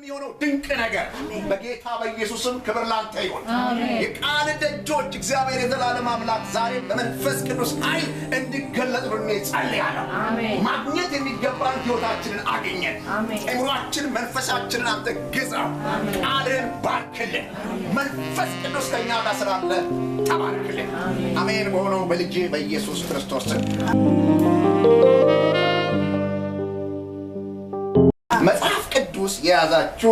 በሚሆነው ድንቅ ነገር በጌታ በኢየሱስም ክብር ላንተ ይሁን። የቃል ደጆች እግዚአብሔር የዘላለም አምላክ ዛሬ በመንፈስ ቅዱስ ኃይል እንዲገለጥ ጸልያለሁ። ማግኘት የሚገባን ሕይወታችንን አገኘን። አእምሮአችን መንፈሳችንን አንተ ግዛ። ቃልን ባርክልን። መንፈስ ቅዱስ ከእኛ ጋር ስላለ ተባረክልን። አሜን። በሆነው በልጄ በኢየሱስ ክርስቶስ መጽሐፍ ቅዱስ የያዛችሁ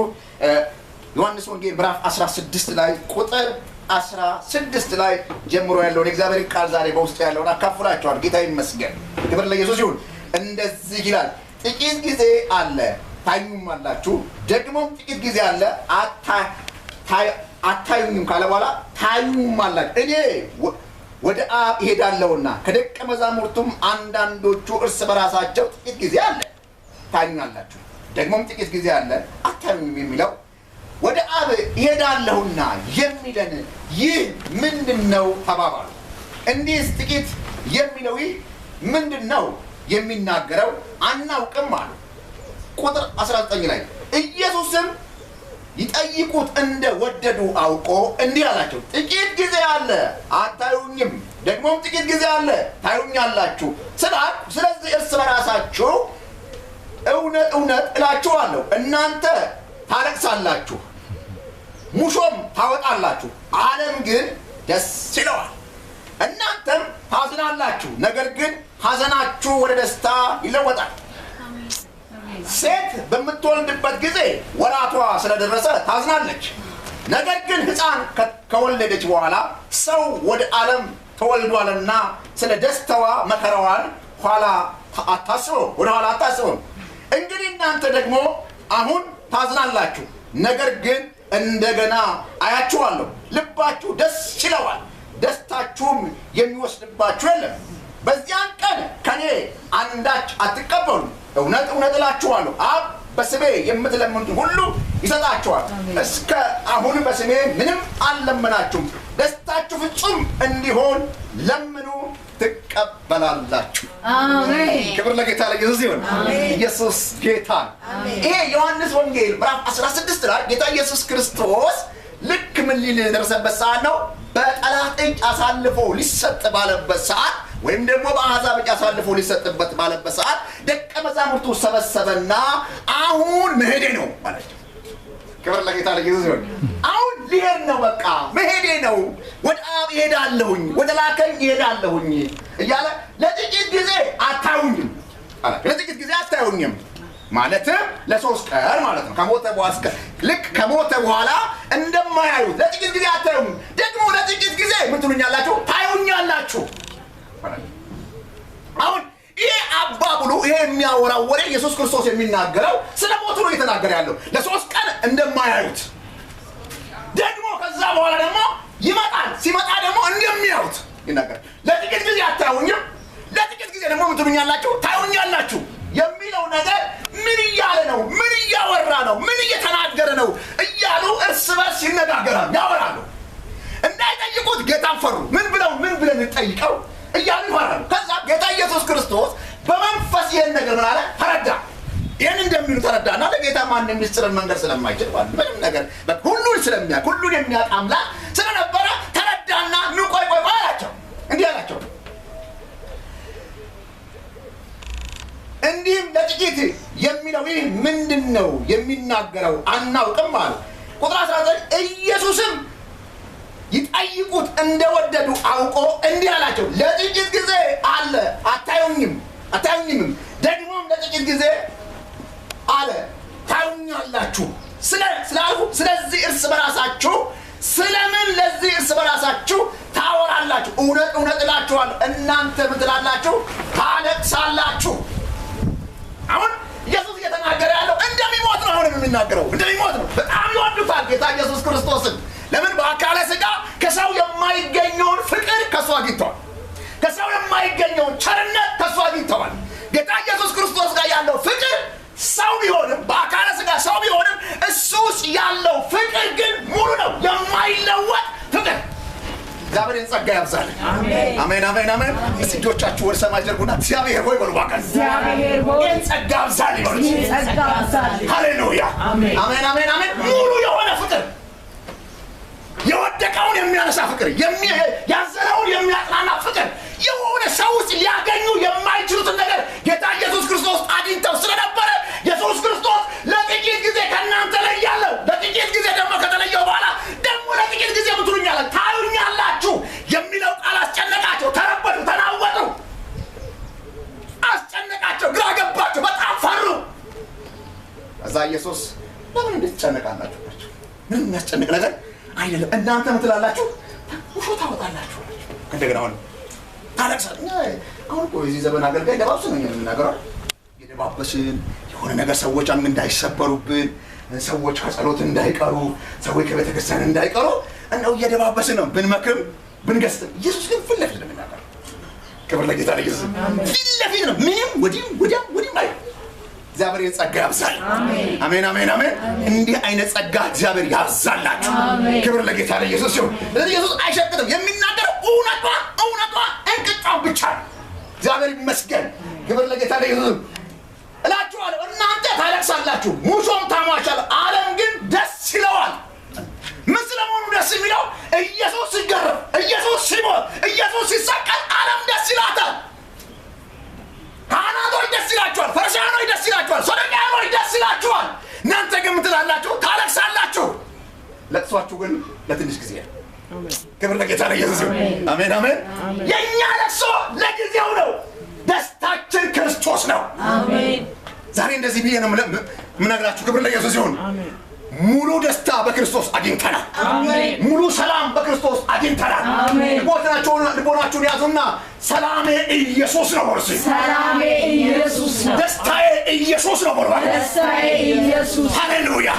ዮሐንስ ወንጌል ምዕራፍ 16 ላይ ቁጥር 16 ላይ ጀምሮ ያለውን እግዚአብሔር ቃል ዛሬ በውስጥ ያለውን አካፍላችኋል። ጌታ ይመስገን፣ ክብር ለኢየሱስ ይሁን። እንደዚህ ይላል፣ ጥቂት ጊዜ አለ ታዩኛላችሁ፣ ደግሞም ጥቂት ጊዜ አለ አታዩኝም ካለ በኋላ ታዩኛላችሁ። እኔ ወደ አብ እሄዳለሁና ከደቀ መዛሙርቱም አንዳንዶቹ እርስ በራሳቸው ጥቂት ጊዜ አለ ታዩኛላችሁ፣ ደግሞም ጥቂት ጊዜ አለ አታዩኝም የሚለው ወደ አብ እሄዳለሁና የሚለን ይህ ምንድነው ተባባሉ። እንዲህ ጥቂት የሚለው ይህ ምንድነው የሚናገረው አናውቅም አሉ። ቁጥር 19 ላይ ኢየሱስም ይጠይቁት እንደወደዱ አውቆ እንዲህ አላቸው፣ ጥቂት ጊዜ አለ አታዩኝም፣ ደግሞም ጥቂት ጊዜ አለ ታዩኛላችሁ ስላልኩ ስለዚህ እርስ በራሳችሁ እውነት እውነት እላችኋለሁ እናንተ ታለቅሳላችሁ፣ ሙሾም ታወጣላችሁ፣ ዓለም ግን ደስ ይለዋል። እናንተም ታዝናላችሁ፣ ነገር ግን ሐዘናችሁ ወደ ደስታ ይለወጣል። ሴት በምትወልድበት ጊዜ ወራቷ ስለደረሰ ታዝናለች። ነገር ግን ሕፃን ከወለደች በኋላ ሰው ወደ ዓለም ተወልዷልና ስለ ደስታዋ መከራዋን ኋላ አታስበው፣ ወደ ኋላ አታስበው። እንግዲህ እናንተ ደግሞ አሁን ታዝናላችሁ፣ ነገር ግን እንደገና አያችኋለሁ፣ ልባችሁ ደስ ይለዋል፣ ደስታችሁም የሚወስድባችሁ የለም። በዚያን ቀን ከኔ አንዳች አትቀበሉ። እውነት እውነት እላችኋለሁ አብ በስሜ የምትለምኑት ሁሉ ይሰጣችኋል። እስከ አሁን በስሜ ምንም አልለመናችሁም፣ ደስታችሁ ፍጹም እንዲሆን ለምኑ ትቀበላላችሁ። አሜን። ክብር ለጌታ ለኢየሱስ ይሁን። ኢየሱስ ጌታ። ይሄ ዮሐንስ ወንጌል ምዕራፍ 16 ላይ ጌታ ኢየሱስ ክርስቶስ ልክ ምን ሊል ደረሰበት ሰዓት ነው? በጠላት እጅ አሳልፎ ሊሰጥ ባለበት ሰዓት ወይም ደግሞ በአሕዛብ እጅ አሳልፎ ሊሰጥበት ባለበት ሰዓት ደቀ መዛሙርቱ ሰበሰበና አሁን መሄዴ ነው ማለት ነው። ክብር ለጌታ ለኢየሱስ ይሁን። አሁን ሊሄድ ነው፣ በቃ መሄዴ ነው፣ ወደ አብ እሄዳለሁኝ፣ ወደ ላከኝ እሄዳለሁኝ እያለ ለጥቂት ጊዜ አታዩኝም አለ። ለጥቂት ጊዜ አታዩኝም ማለትም ለ3 ቀን ማለት ነው። ከሞተ በኋላ ልክ ከሞተ በኋላ እንደማያዩት ለጥቂት ጊዜ አታዩኝም፣ ደግሞ ለጥቂት ጊዜ ምን ትሉኛላችሁ? ታዩኛላችሁ። አሁን ይሄ አባብሉ ይሄ የሚያወራው ወሬ ኢየሱስ ክርስቶስ የሚናገረው ስለ ሞቱ ነው የተናገረ ያለው። ለ3 ቀን እንደማያዩት ደግሞ ከዛ በኋላ ደግሞ ይመጣል፣ ሲመጣ ደግሞ እንደሚያዩት ይናገራል። ለጥቂት ጊዜ አታዩኝም፣ ለጥቂት ጊዜ ደግሞ ምን ትሉኛላችሁ? ታዩኛላችሁ የሚለው ነገር ምን እያለ ነው? ምን እያወራ ነው? ምን እየተናገረ ነው? እያሉ እርስ በርስ ይነጋገራሉ፣ ያወራሉ። እንዳይጠይቁት ጌታን ፈሩ። ምን ብለን እንጠይቀው እያሉ ይፈራሉ። ከዛ ጌታ ኢየሱስ ክርስቶስ በመንፈስ ይህን ነገር ምን አለ? ተረዳ። ይህን እንደሚሉ ተረዳና ለጌታ ማንም ምስጢርን መንገር ስለማይችል ምንም ነገር ሁሉን ስለሚያውቅ ሁሉን የሚያውቅ አምላክ ስለነበረ ተረዳና ኑ ቆይ አላቸው። እንዲህ አላቸው፣ እንዲህም ለጥቂት የሚለው ይህ ምንድን ነው የሚናገረው አናውቅም አሉ። ቁጥር 19 ኢየሱስም ይጠይቁት እንደወደዱ አውቆ እንዲህ አላቸው፣ ለጥቂት ጊዜ አለ አታዩኝም፣ ደግሞም ለጥቂት ጊዜ አለ ታዩኛላችሁ ስላልኩ ስለዚህ እርስ በራሳችሁ ስለምን ለዚህ እርስ በራሳችሁ ታወራላችሁ? እውነት እውነት እላችኋለሁ እናንተ ምን ትላላችሁ? ታለቅሳላችሁ። አሁን ኢየሱስ እየተናገረ ያለው እንደሚሞት ነው። አሁን የሚናገረው እንደሚሞት ነው። በጣም ይወዱታል ጌታ ኢየሱስ ክርስቶስን። ለምን? በአካለ ሥጋ ከሰው የማይገኘውን ፍቅር ከሱ አግኝተዋል። ከሰው የማይገኘውን ቸርነት ከሱ አግኝተዋል። ጌታ ኢየሱስ ክርስቶስ ጋር ያለው ፍቅር ሰው ቢሆንም በአካለ ሥጋ ሰው ቢሆንም እሱ ውስጥ ያለው ፍቅር ግን ሙሉ ነው፣ የማይለወጥ ፍቅር። እግዚአብሔር ጸጋ ያብዛልን። አሜን አሜን አሜን። እጆቻችሁ ወደ ሰማይ ዘርጉና እግዚአብሔር ሆይ በሉ ባካችሁ። እግዚአብሔር ሆይ ጸጋ ያብዛልን በሉ። ጸጋ ያብዛልን። ሃሌሉያ አሜን አሜን አሜን። ሙሉ የሆነ ፍቅር፣ የወደቀውን የሚያነሳ ፍቅር፣ ያዘነውን የሚያጽናና ፍቅር፣ የሆነ ሰው ውስጥ ሊያገኙ የማይችሉትን ነገር ጌታ ኢየሱስ ክርስቶስ አግኝተው ስለነበረ ኢየሱስ ክርስቶስ ለጥቂት ጊዜ ከእናንተ ላይ ያለው ለጥቂት ጊዜ ደግሞ ከተለየው በኋላ ደግሞ ለጥቂት ጊዜ ምትሉኛለ ታዩኛላችሁ የሚለው ቃል አስጨነቃቸው። ተረበዱ፣ ተናወጡ፣ አስጨነቃቸው፣ ግራ ገባቸው፣ በጣም ፈሩ። እዛ ኢየሱስ ለምን እንዴት ትጨነቃላችሁ? ምንም የሚያስጨንቅ ነገር አይደለም። እናንተ ምትላላችሁ ውሾ ታወጣላችሁ። እንደገና አሁን ታለቅሳለህ። አሁን እኮ የዚህ ዘመን አገልጋይ ደባብስ ነው የምናገረው። የደባበስን የሆነ ነገር ሰዎች እንዳይሰበሩብን፣ ሰዎች ከጸሎት እንዳይቀሩ፣ ሰዎች ከቤተክርስቲያን እንዳይቀሩ እንደው እየደባበስን ነው ብንመክርም ብንገስጥም። ኢየሱስ ግን ፊት ለፊት ነው የሚናገረው። ክብር ለጌታ ለኢየሱስ። ፊት ለፊት ነው፣ ምንም ወዲህም አይ። እግዚአብሔር ጸጋ ያብዛል። አሜን አሜን አሜን። እንዲህ አይነት ጸጋ እግዚአብሔር ያብዛላችሁ። ክብር ለጌታ ለኢየሱስ ይሁን። ኢየሱስ አይሸቅጥም። የሚናገረው እውነቷ እንቅጫው ብቻ ነው። እግዚአብሔር ይመስገን። ክብር ለጌታ ለኢየሱስ። እላችኋለሁ እናንተ ታለቅሳላችሁ፣ ሙሾም ታሟሻል፣ ዓለም ግን ደስ ይለዋል። ምን ስለመሆኑ ደስ የሚለው? ኢየሱስ ሲገረፍ፣ ኢየሱስ ሲሞት፣ ኢየሱስ ሲሰቀል ዓለም ደስ ይላታል። ካህናቶች ደስ ይላችኋል፣ ፈሪሳውያኖች ደስ ይላችኋል፣ ሰዱቃውያኖች ደስ ይላችኋል። እናንተ ግን ምትላላችሁ? ታለቅሳላችሁ። ለቅሷችሁ ግን ለትንሽ ጊዜ ነው። ክብር ለጌታ ለኢየሱስ ይሁን። አሜን አሜን። የእኛ ለቅሶ ለጊዜው ነው፣ ደስታችን ክርስቶስ ነው። አሜን። ዛሬ እንደዚህ ብዬ ነው ምነግራችሁ። ክብር ለኢየሱስ ይሁን። ሙሉ ደስታ በክርስቶስ አግኝተናል። አሜን። ሙሉ ሰላም በክርስቶስ አግኝተናል። አሜን። ልቦናችሁን ያዙና ሰላሜ ኢየሱስ ነው በሉ። ሰላሜ ኢየሱስ ነው። ደስታዬ ኢየሱስ ነው በሉ። ደስታዬ ኢየሱስ። ሃሌሉያ።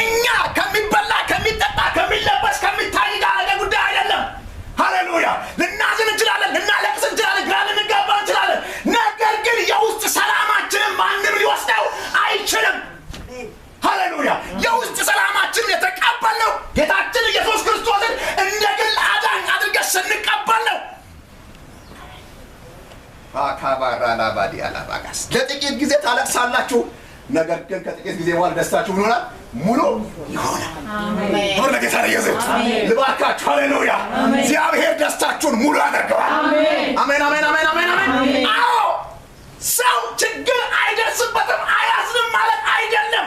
እኛ ከሚበላ ከሚጠጣ ከሚለበስ ከሚታይ ጋር ጉዳይ አይደለም። ሃሌሉያ። ልናዝን እንችላለን፣ ልናለቅስ እንችላለን፣ ግራ ልንጋባ እንችላለን። ነገር ግን የውስጥ ሰላማችንን ማንም ሊወስደው አይችልም። ሃሌሉያ። የውስጥ ሰላማችንን የተቀበልነው ጌታችን ኢየሱስ ክርስቶስን እንደ ግል አዳኝ አድርገን ስንቀበል ነው። ለጥቂት ጊዜ ታለቅሳላችሁ፣ ነገር ግን ከጥቂት ጊዜ በኋላ ደስታችሁ ምን ይሆናል? ሙሉ ይሆናል። ክብር ለጌታ ለኢየሱስ። ልባርካችሁ። ሃሌሉያ። እግዚአብሔር ደስታችሁን ሙሉ ያደርገዋል። አሜን አሜን አሜን አሜን አሜን። አዎ ሰው ችግር አይደርስበትም አያዝንም ማለት አይደለም።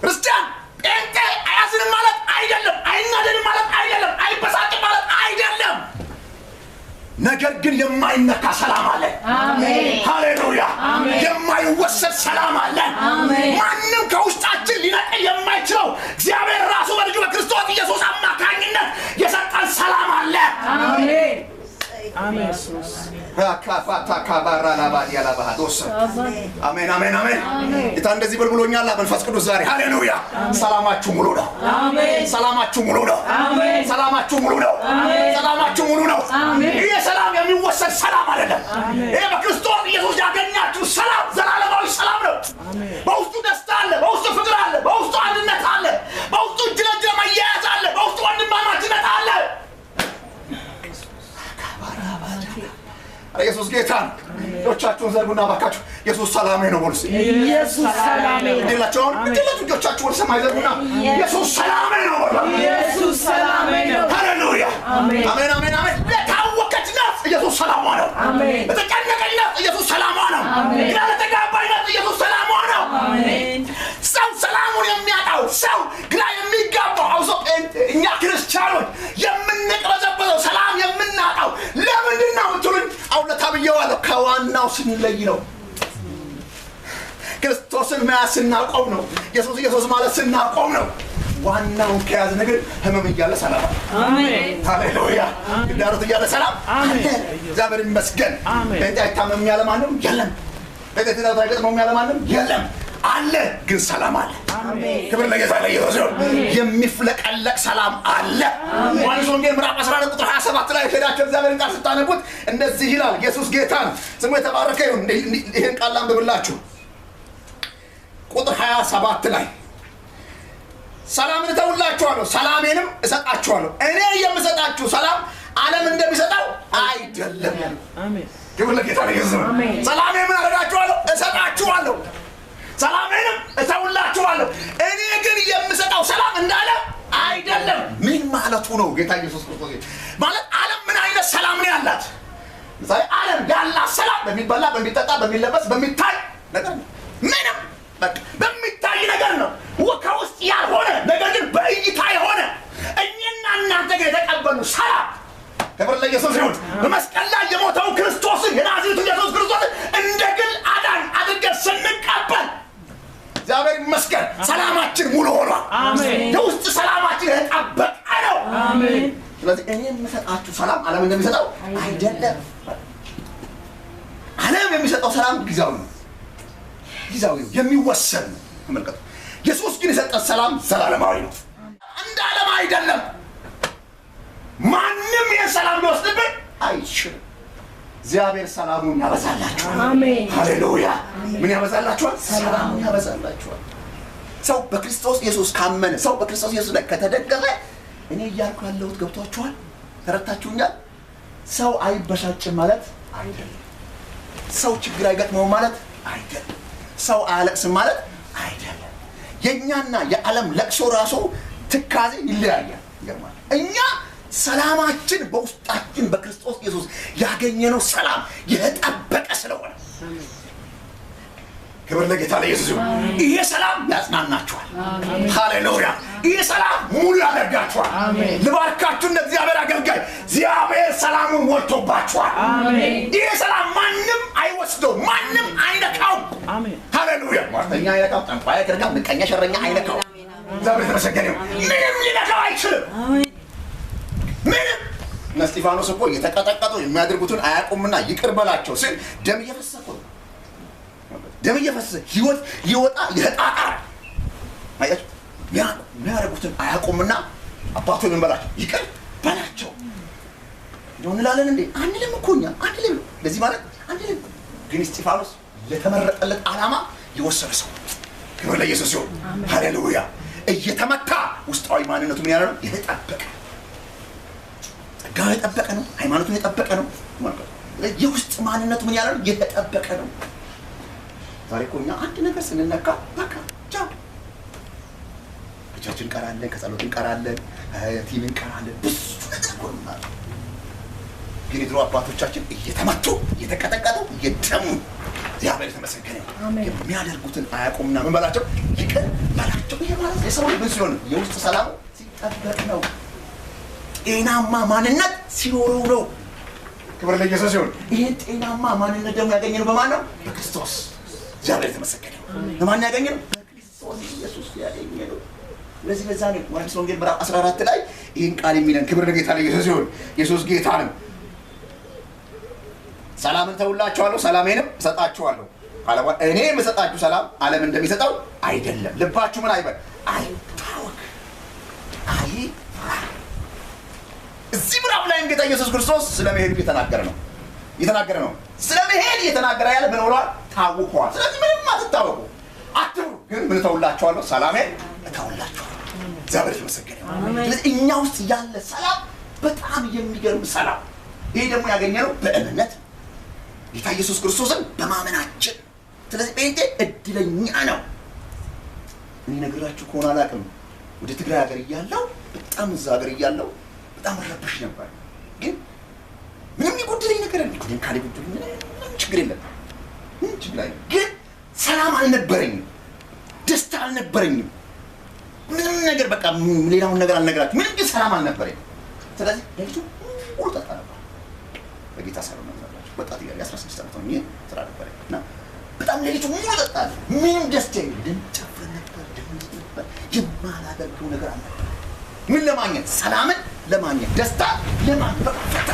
ክርስቲያን ጴንጤ አያዝንም ማለት አይደለም። አይናደድም ማለት አይደለም። አይበሳጭም ማለት አይደለም። ነገር ግን የማይነካ ሰላም አለ። አሜን። ሃሌሉያ። የማይወሰድ ሰላም አለ። ማንም ከውስጣችን ሊነቅል የማይችለው እግዚአብሔር ራሱ በልጁ በክርስቶስ ኢየሱስ አማካኝነት የሰጠን ሰላም አለ። አሜን አሜን። ካፋታ ካባራ ላባዲ ያላባዶስ አሜን አሜን አሜን። ጌታ እንደዚህ ብሎኛል መንፈስ ቅዱስ ዛሬ። ሃሌሉያ። ሰላማችሁ ሙሉ ነው። አሜን። ሰላማችሁ ሙሉ ነው። አሜን። ሰላማችሁ ሙሉ ነው። አሜን። ሰላማችሁ ሙሉ ነው። አሜን። ይሄ ሰላም የሚወሰድ ሰላም አይደለም። ይሄ በክርስቶስ ኢየሱስ ያገኛችሁ ሰላም ዘላለማዊ ሰላም ነው። በውስጡ ደስታ አለ፣ በውስጡ ፍቅር አለ፣ በውስጡ አንድነት አለ፣ በውስጡ እጅ ለእጅ መያያዝ አለ፣ በውስጡ ወንድማማችነት አለ። ኢየሱስ ጌታ ነው። እጆቻችሁን ዘርጉና ባካችሁ ኢየሱስ ሰላሜ ነው በሉ። ኢየሱስ ሰላሜ ነው። እንዴላችሁ እጆቻችሁን ሰማይ ዘርጉና ኢየሱስ ሰላሜ ነው በሉ። ኢየሱስ ሰላሜ ነው። ሃሌሉያ። አሜን አሜን አሜን አሜን። ለታወከች ነፍስ ኢየሱስ ሰላሟ ነው። አሜን። ለተጨነቀች ነፍስ ኢየሱስ ሰላሟ ነው። አሜን። ለተጋባች ነፍስ ኢየሱስ ሰላሟ ነው። አሜን። ሰው ሰላሙን የሚያጣው ሰው ግራ የሚጋባው አውሶ እኛ ክርስቲያኖች የምንቅበዘበዘው ሰላም የምናጣው ለምንድን ነው ብትሉኝ አሁን ለታብየዋለሁ ከዋናው ስንለይ ነው። ክርስቶስን መያዝ ስናቆም ነው። ኢየሱስ ማለት ስናቆም ነው። ዋናውን ከያዝን ግን ህመም እያለ ሰላም አለ። አሜን ሃሌሉያ። ግዳሮት እያለ ሰላም አለ። እግዚአብሔር ይመስገን። ጴንጤ አይታመም ያለ ማንም የለም። ጴንጤ ትዳር አይገጥመውም ያለ ማንም የለም። አለ ግን ሰላም አለ። አሜን። ክብር ለጌታ ለኢየሱስ ይሁን። የሚፍለቀለቅ ሰላም አለ። ዮሐንስ ወንጌል ምዕራፍ 14 ቁጥር 27 ላይ ሄዳችሁ እግዚአብሔርን ቃል ስታነቡት እንደዚህ ይላል። ኢየሱስ ጌታ ነው፣ ስሙ የተባረከ ይሁን። ይሄን ቃል አንብብላችሁ ቁጥር 27 ላይ ሰላምን እተውላችኋለሁ፣ ሰላሜንም እሰጣችኋለሁ። እኔ የምሰጣችሁ ሰላም ዓለም እንደሚሰጠው አይደለም። አሜን። ክብር ለጌታ ለኢየሱስ። ሰላሜን ምን አደርጋችኋለሁ? እሰጣችኋለሁ። ሰላሜንም እተውላችኋለሁ። እኔ ግን የምሰጠው ሰላም እንዳለ አይደለም። ምን ማለቱ ነው? ጌታ ኢየሱስ ክርስቶስ ማለት ዓለም ምን አይነት ሰላም ነው ያላት? ምሳሌ ዓለም ያላት ሰላም በሚበላ በሚጠጣ በሚለበስ በሚታይ ነገር ነው። ምንም በቃ በሚታይ ነገር ነው። ከውስጥ ያልሆነ ነገር ግን በእይታ የሆነ እኛና እናንተ ጋር የተቀበሉ ሰላም። ክብር ለኢየሱስ ይሁን። በመስቀል ላይ የሞተው ክርስቶስን የናዝሬቱ ኢየሱስ ክርስቶስን እንደ ግል አዳኝ አድርገን ስንቀበል እግዚአብሔር ይመስገን ሰላማችን ሙሉ ሆኗል። አሜን። የውስጥ ሰላማችን የተጠበቀ ነው። አሜን። ስለዚህ እኔ የምሰጣችሁ ሰላም ዓለም እንደሚሰጠው አይደለም። ዓለም የሚሰጠው ሰላም ጊዜያዊ ነው፣ ጊዜያዊ ነው፣ የሚወሰን ነው። ተመልከቱ። ኢየሱስ ግን የሰጠን ሰላም ዘላለማዊ ነው። እንደ ዓለም አይደለም። ማንም ይህን ሰላም ሊወስድብን አይችልም። እግዚአብሔር ሰላሙን ያበዛላችኋል። አሜን። ሃሌሉያ። ምን ያበዛላችኋል? ሰላሙን ያበዛላችኋል። ሰው በክርስቶስ ኢየሱስ ካመነ፣ ሰው በክርስቶስ ኢየሱስ ላይ ከተደገፈ እኔ እያልኩ ያለሁት ገብቷችኋል? ተረድታችሁኛል? ሰው አይበሳጭም ማለት አይደለም። ሰው ችግር አይገጥመውም ማለት አይደለም። ሰው አያለቅስም ማለት አይደለም። የእኛና የዓለም ለቅሶ ራሱ ትካዜ ይለያያል። ይገርማል። እኛ ሰላማችን በውስጣችን በክርስቶስ ኢየሱስ ያገኘነው ሰላም የተጠበቀ ስለሆነ ክብር ለጌታ ለኢየሱስ ይሁን። ይሄ ሰላም ያጽናናችኋል። ሃሌሉያ። ይሄ ሰላም ሙሉ ያደርጋችኋል። ልባርካችሁ እንደ እግዚአብሔር አገልጋይ እግዚአብሔር ሰላሙን ሞልቶባችኋል። ይሄ ሰላም ማንም አይወስደው፣ ማንም አይነካው። ሃሌሉያ። ሟርተኛ አይነካው፣ ጠንቋይ አይነካው፣ ምቀኛ ሸረኛ አይነካው። እግዚአብሔር የተመሰገነ ይሁን። ምንም ሊነካው አይችልም። ምንም። እነ እስጢፋኖስ እኮ የተቀጠቀጡ የሚያደርጉትን አያውቁምና ይቅር በላቸው ሲል ደም እየፈሰሰ ነው። ደም እየፈሰሰ ህይወት ይወጣ ይጣጣል። አያችሁ፣ የሚያደርጉትን አያውቁምና አባቱ ምን በላቸው? ይቅር በላቸው። እንደው እንላለን እንዴ? አንልም እኮ እኛ አንልም። ለዚህ ማለት አንልም። ግን እስጢፋኖስ ለተመረጠለት ዓላማ የወሰነ ሰው። ክብር ለኢየሱስ ይሁን። ሃሌሉያ። እየተመታ ውስጣዊ ማንነቱ ምን ያለ ነው? የተጠበቀ ጸጋው የጠበቀ ነው። ሃይማኖቱን የጠበቀ ነው። የውስጥ ማንነቱ ምን ያለ ነው? የተጠበቀ ነው። ዛሬ እኮ እኛ አንድ ነገር ስንነካ በቃ ቻው፣ ከቸርች እንቀራለን፣ ከጸሎት እንቀራለን፣ ቲቪ እንቀራለን፣ ብዙ ነገር እኮ ነው። ግን የድሮ አባቶቻችን እየተመቱ እየተቀጠቀጡ እየደሙ እግዚአብሔር የተመሰገነ የሚያደርጉትን አያውቁምና ምን በላቸው? ይቅር በላቸው። ይሄ ማለት የሰው ልጅ ሲሆን የውስጥ ሰላሙ ሲጠበቅ ነው። ጤናማ ማንነት ሲኖረው ነው። ክብር ለኢየሱስ ይሁን። ይሄን ጤናማ ማንነት ደግሞ ያገኘነው በማን ነው? በክርስቶስ። እግዚአብሔር የተመሰገነ ይሁን። በማን ያገኘነው? በክርስቶስ ኢየሱስ ያገኘነው። ስለዚህ በዛ ነው ዮሐንስ ወንጌል ምዕራፍ 14 ላይ ይህን ቃል የሚለን። ክብር ለጌታ ለኢየሱስ ይሁን። ኢየሱስ ጌታ ነው። ሰላምን ተውላችኋለሁ፣ ሰላሜንም እሰጣችኋለሁ። እኔ የምሰጣችሁ ሰላም ዓለም እንደሚሰጠው አይደለም። ልባችሁ ምን አይበል? አይታወክ፣ አይፍራ። እዚህ ምዕራፍ ላይ ጌታ ኢየሱስ ክርስቶስ ስለመሄዱ እየተናገረ ነው። ስለመሄድ እየተናገረ ያለ ምን ብሏል? ታውቋል። ስለዚህ ምንም አትታወቁ፣ አትብሩ፣ ግን ምን ተውላችኋለሁ? ሰላሜን እተውላችኋለሁ። እግዚአብሔር ይመስገን። ስለዚህ እኛ ውስጥ ያለ ሰላም በጣም የሚገርም ሰላም። ይሄ ደግሞ ያገኘነው በእምነት ጌታ ኢየሱስ ክርስቶስን በማመናችን። ስለዚህ ጴንጤ እድለኛ ነው። እኔ ነግራችሁ ከሆነ አላውቅም፣ ወደ ትግራይ ሀገር እያለሁ በጣም እዛ ሀገር እያለሁ በጣም ረብሽ ነበር። ግን ምንም የጎደለኝ ነገር የለም። ግን ካለ ጉዳይ ምንም ችግር የለም። ምንም ችግር አይደለም። ግን ሰላም አልነበረኝም፣ ደስታ አልነበረኝም። ምንም ነገር በቃ ሌላውን ነገር አልነግራችሁ። ምንም ግን ሰላም አልነበረኝም። ስለዚህ ለልጁ ሁሉ ጠጣ ነበር። በጌታ ሰላም ነበር። ወጣት ያለ 16 ዓመት ነው ስራ ነበር እና በጣም ለልጁ ሙሉ ጠጣ። ምንም ደስታ የለም። ጨፍር ነበር፣ ደምዝ ነበር። የማላደርገው ነገር አልነበረ። ምን ለማግኘት? ሰላምን ለማግኘት፣ ደስታ ለማግኘት፣ ፈታ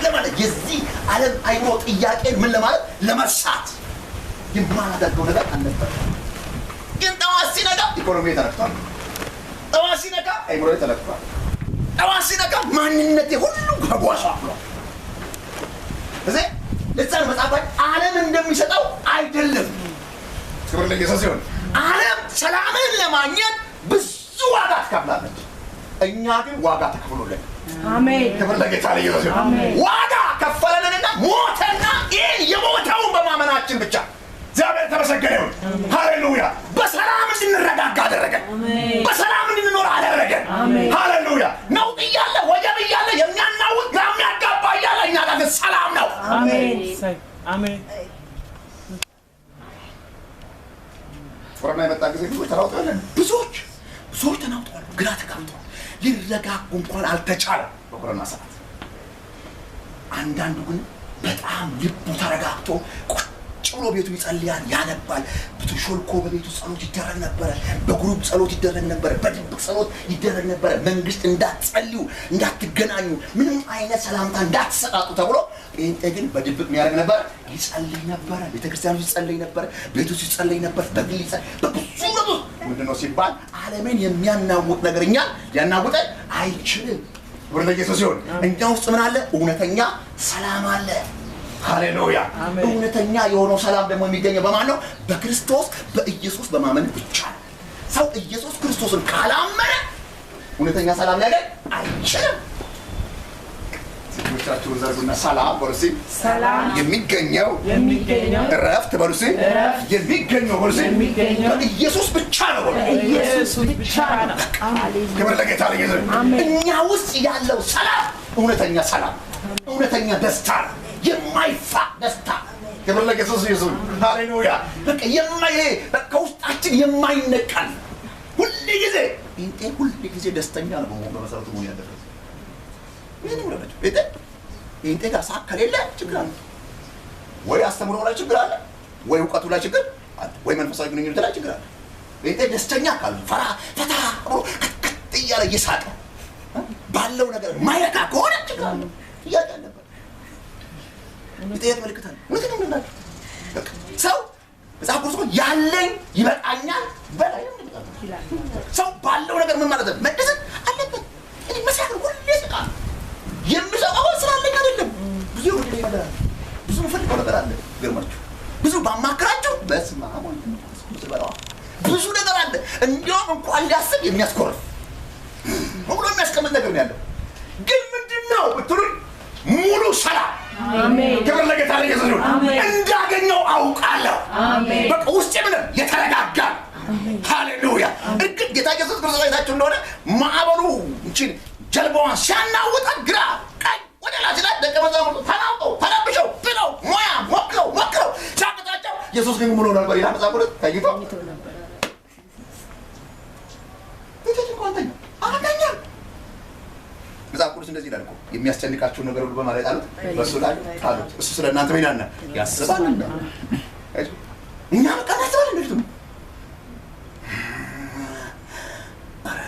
ለማለት፣ የዚህ ዓለም አይሮ ጥያቄ ምን ለማለት ለመርሳት የማላደርገው ነገር አልነበረ። ግን ጠዋት ሲነጋ ኢኮኖሚ ተነክቷል። ጠዋት ሲነጋ አይምሮ ተነክቷል። ጠዋት ሲነጋ ማንነቴ ሁሉ ከጓሻ ብሏል። እዚህ ለዛን መጽሐፍ ዓለም እንደሚሰጠው አይደለም። ክብር ለኢየሱስ ይሁን። ዓለም ሰላምን ለማግኘት ብዙ ዋጋ ትከፍላለች። እኛ ግን ዋጋ ተከፍሎልን አሜን ክብር ለጌታ ለኢየሱስ ዋጋ ከፈለንና ሞተና ይሄን የሞተውን በማመናችን ብቻ እግዚአብሔር ተመሰገነ ይሁን ሃሌሉያ በሰላም እንድንረጋጋ አደረገ በሰላም እንድንኖር አደረገ ሃሌሉያ ነው ይያለ ወጀብ ይያለ የሚያናውጥ ግራ የሚያጋባ ይያለ እኛ ጋር ሰላም ነው አሜን አሜን ወራና የመጣ ጊዜ ብዙ ተራውጠዋል ብዙዎች ተናውጠዋል ግራ ተጋብተዋል ሊረጋጉ እንኳን አልተቻለም በኮሮና ሰዓት አንዳንዱ ግን በጣም ልቡ ተረጋግቶ ቁጭ ብሎ ቤቱ ይጸልያል ያነባል በተሾልኮ በቤቱ ጸሎት ይደረግ ነበር በግሩፕ ጸሎት ይደረግ ነበር በድብቅ ጸሎት ይደረግ ነበር መንግስት እንዳትጸልዩ እንዳትገናኙ ምንም አይነት ሰላምታ እንዳትሰጣጡ ተብሎ ግን በድብቅ የሚያደርግ ነበር ይጸልይ ነበር ቤተክርስቲያኑ ይጸልይ ነበር ቤቱ ይጸልይ ነበር በግልጽ በብዙ ምንድነው ሲባል ዓለምን የሚያናውጥ ነገርኛ ሊያናውጠን አይችልም ወደ ኢየሱስ ሲሆን እኛ ውስጥ ምን አለ እውነተኛ ሰላም አለ ሃሌሉያ እውነተኛ የሆነው ሰላም ደግሞ የሚገኘው በማን ነው በክርስቶስ በኢየሱስ በማመን ብቻ ሰው ኢየሱስ ክርስቶስን ካላመነ እውነተኛ ሰላም ሊያገኝ አይችልም ሲቶቻችሁ ዘርጉና ሰላም በርሲ ሰላም የሚገኘው እረፍት በርሲ የሚገኘው በርሲ በኢየሱስ ብቻ ነው ኢየሱስ ብቻ ነው ክብር ለጌታ ለኢየሱስ እኛ ውስጥ ያለው ሰላም እውነተኛ ሰላም እውነተኛ ደስታ የማይፋ ደስታ ክብር ለኢየሱስ ይሁን ሃሌሉያ በቃ ከውስጣችን የማይነቀል ሁሉ ጊዜ ደስተኛ ነው በመሰረቱ ምን ያደረገ ምንም ነው እንዴ ጋር ሳከሌለ ችግር አለ ወይ አስተምሮ ላይ ችግር አለ ወይ ዕውቀቱ ላይ ችግር አለ ወይ መንፈሳዊ ግንኙነት ላይ ችግር አለ እንዴ ደስተኛ ካል ፈራ ፈታ እያለ ይሳቀ ባለው ነገር ማይረካ ከሆነ ችግር አለ ያዳለ እንዴት መልክታል ምንድነው ምንላችሁ ሰው ዛቁርሶ ያለኝ ይበቃኛል በላይ ሰው ባለው ነገር ምን ማለት ነው መደሰት አለበት እኔ መሳከር ሁሉ ይስቃል የሚሰማው ስላለኝ አይደለም ብዙ ፈልገው ነገር አለ ግርማችሁ ብዙ ባማክራችሁ በስማ ብዙ ነገር አለ እንዲያውም እንኳን ሊያስብ የሚያስኮርፍ ሁሉ የሚያስቀምጥ ነገር ነው ያለው ግን ምንድነው ብትሉ ሙሉ ሰላም አሜን ክብር ለጌታ ለኢየሱስ ይሁን እንዳገኘው አውቃለሁ አሜን በቃ ውስጤ ምን የተረጋጋ ሃሌሉያ እርግጥ ጌታ ኢየሱስ ክርስቶስ አይታችሁ እንደሆነ ማዕበሉ እንቺን ጀልባዋን ሲያናውጣት ግራ ቀኝ ወደ ላይ ደቀ መዛሙርቱ ተናውጠው ተረብሸው ብለው ሞያ ሞክረው ሲያቅታቸው ኢየሱስ ግን ሙሉ ነበር ይላል መዛሙርቱ ታይቶ ነበር አገኘ መዛሙርቱ እንደዚህ ይላል እኮ የሚያስጨንቃችሁ ነገር ሁሉ በማለት አሉት በሱ ላይ አሉት እሱ ስለእናንተ ምን ያና ያስባል እኛ መቀናት ነው እንደዚህ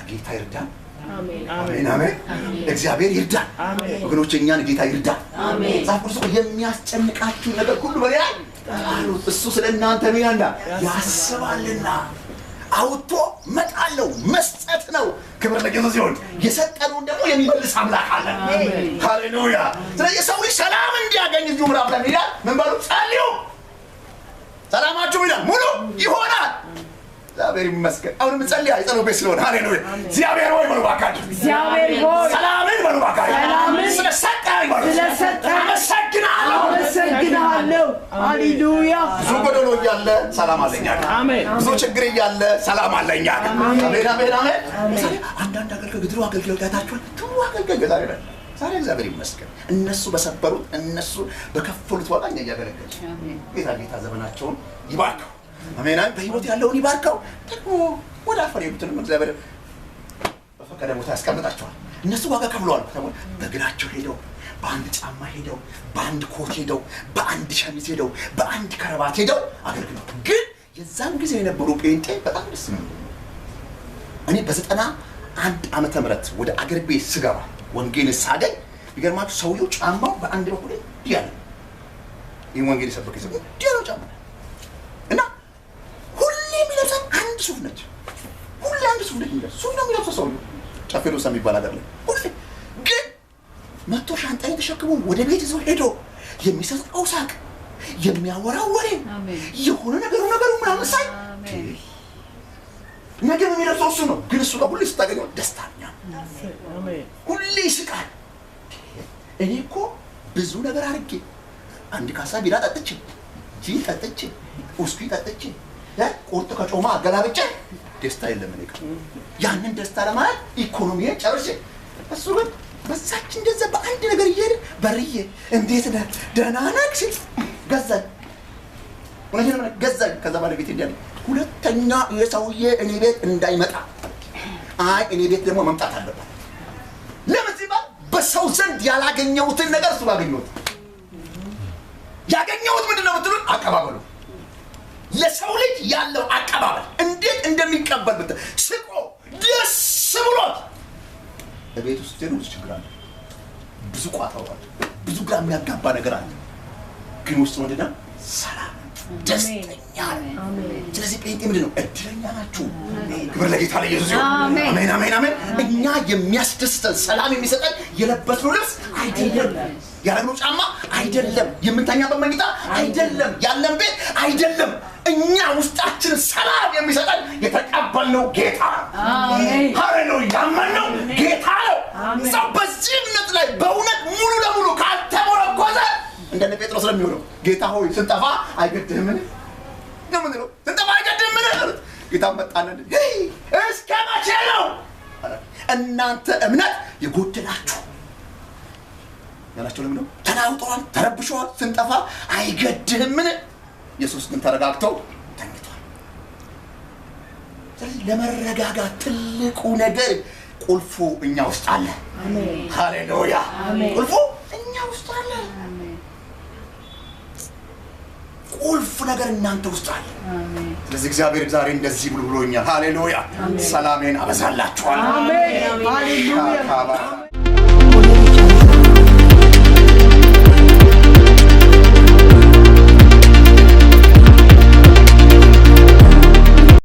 ጌታ ይርዳን አሜን አሜን እግዚአብሔር ይርዳን ወገኖች እኛን ጌታ ይርዳን አሜን ዛቁርሶ የሚያስጨንቃችሁ ነገር ሁሉ በላይ አሉት እሱ ስለእናንተ ምን ያና ያስባልና አውጥቶ መጣለው መስጠት ነው ክብር ለኢየሱስ ይሁን የሰጠነውን ደግሞ የሚመልስ አምላክ አለ ሃሌሉያ ስለዚህ ሰው ሰላም እንዲያገኝ እዚህ ምዕራፍ ላይ ይላል ምን ባሉ ጸልዩ ሰላማችሁ ይላል ሙሉ ይሆናል እግዚአብሔር ይመስገን አሁን ምን የጸሎት ቤት ስለሆነ ሃሌሉያ እግዚአብሔር ሆይ በሉ ባካችሁ እግዚአብሔር ሆይ ሰላምን በሉ ባካችሁ ሰላምን ስለሰጠኝ በሉ አመሰግናለሁ ሃሌሉያ ብዙ ጎደሎ እያለ ሰላም አለኛ አሜን ብዙ ችግር እያለ ሰላም አለኛ አሜን አሜን አሜን አንዳንድ ድሮ አገልጋዮቻችሁ ድሮ አገልጋዮች ዛሬ እግዚአብሔር ይመስገን እነሱ በሰበሩት እነሱ በከፈሉት ዋጋ እኛ እያገለገልን ጌታ ዘመናቸውን ይባርከው አሜን በህይወት ያለውን ይባርከው ደግሞ ወደ አፈር የሉትንም እግዚአብሔር በፈቀደ ቦታ ያስቀምጣቸዋል እነሱ ዋጋ ከፍለዋል በእግራቸው ሄደው በአንድ ጫማ ሄደው በአንድ ኮት ሄደው በአንድ ሸሚዝ ሄደው በአንድ ከረባት ሄደው አገልግሎት ግን የዛን ጊዜ የነበሩ ጴንጤ በጣም ደስ የሚሉ እኔ በ91 ዓመተ ምህረት ወደ አገር ቤት ስገባ ወንጌል ሳገኝ ይገርማችሁ ሰውየው ጫማው በአንድ በኩል ያለ ይሄን ወንጌል ሰበከ ሰው ዲያሎ ጫማ እና ሁሌ የሚለብሰው አንድ ሱፍ ነች ሁሌ አንድ ሱፍ ነች ሱፍ ነው የሚለብሰው ሰውየው ጨፌሎ የሚባል አገር ላይ ሁሌ ግን መጥቶ ሻንጣዬን ተሸክሞ ወደ ቤት ይዞ ሄዶ የሚሰጠው ሳቅ የሚያወራው ወሬ የሆነ ነገሩ ምናምን ሳይ ነገም የሚለብሰው እሱ ነው። ግን እሱ ጋር ሁሌ ስታገኘው ደስታኛ አሜን ሁሌ ይስቃል። እኔ እኮ ብዙ ነገር አድርጌ አንድ ካሳ ቢራ ጠጥቼ ጂ ጠጥቼ ውስኪ ጠጥቼ ቁርጥ ከጮማ አገላብጬ ደስታ የለም እኔ ጋር። ያንን ደስታ ለማለት ኢኮኖሚዬን ጨርሼ እሱ ግን በዛች እንደዛ በአንድ ነገር እየሄደ በርዬ እንዴት ነህ ደህና ነህ ሲል ገዛኝ። ወንጀል ነው ገዛኝ። ከዛ ባለቤቴ እንዲያለ ሁለተኛ የሰውዬ እኔ ቤት እንዳይመጣ አይ እኔ ቤት ደግሞ መምጣት አለበት። ለምን ሲባል በሰው ዘንድ ያላገኘሁትን ነገር እሱ ባገኘሁት። ያገኘሁት ምንድን ነው ብትሉን አቀባበሉ ለሰው ልጅ ያለው አቀባበል እንዴት እንደሚቀበል ብትል ስቆ ደስ ብሎት በቤት ውስጥ ብዙ ችግር አለ፣ ብዙ ቋጠሮ አለ፣ ብዙ ግራ የሚያጋባ ነገር አለ። ግን ውስጥ ምንድን ነው ሰላም ደስተኛ አሜን። ስለዚህ ጴንጤ ምንድን ነው እድለኛ ናችሁ። ክብር ለጌታ ለኢየሱስ ይሁን። አሜን አሜን አሜን። እኛ የሚያስደስተን ሰላም የሚሰጠን የለበስነው ልብስ አይደለም፣ ያለነው ጫማ አይደለም፣ የምንተኛበት መኝታ አይደለም፣ ያለን ቤት አይደለም። እኛ ውስጣችን ሰላም የሚሰጠን የተቀበልነው ጌታ ነው። አሜን ሃሌሉያ። ያመንነው ጌታ ነው። ሰው በዚህ እምነት ላይ በእውነት ሙሉ ለሙሉ ካልተመረኮዘ እንደነ ጴጥሮስ ለሚሆነው ጌታ ሆይ ስንጠፋ አይገድህምን ነው ምንድነው? ስንጠፋ አይገድህምን? ጌታ መጣና እስከ መቼ ነው እናንተ እምነት የጎደላችሁ ያላቸው? ለምን ነው ተናውጠዋል፣ ተረብሸዋል። ስንጠፋ አይገድህምን? ኢየሱስ ግን ተረጋግተው ተኝቷል። ስለዚህ ለመረጋጋት ትልቁ ነገር ቁልፉ እኛ ውስጥ አለ። አሜን ሃሌሉያ። ቁልፉ እኛ ውስጥ አለ። ቁልፍ ነገር እናንተ ውስጥ አለ። አሜን። ስለዚህ እግዚአብሔር ዛሬ እንደዚህ ብሎኛል። ሃሌሉያ። ሰላሜን አበዛላችኋለሁ። አሜን ሃሌሉያ።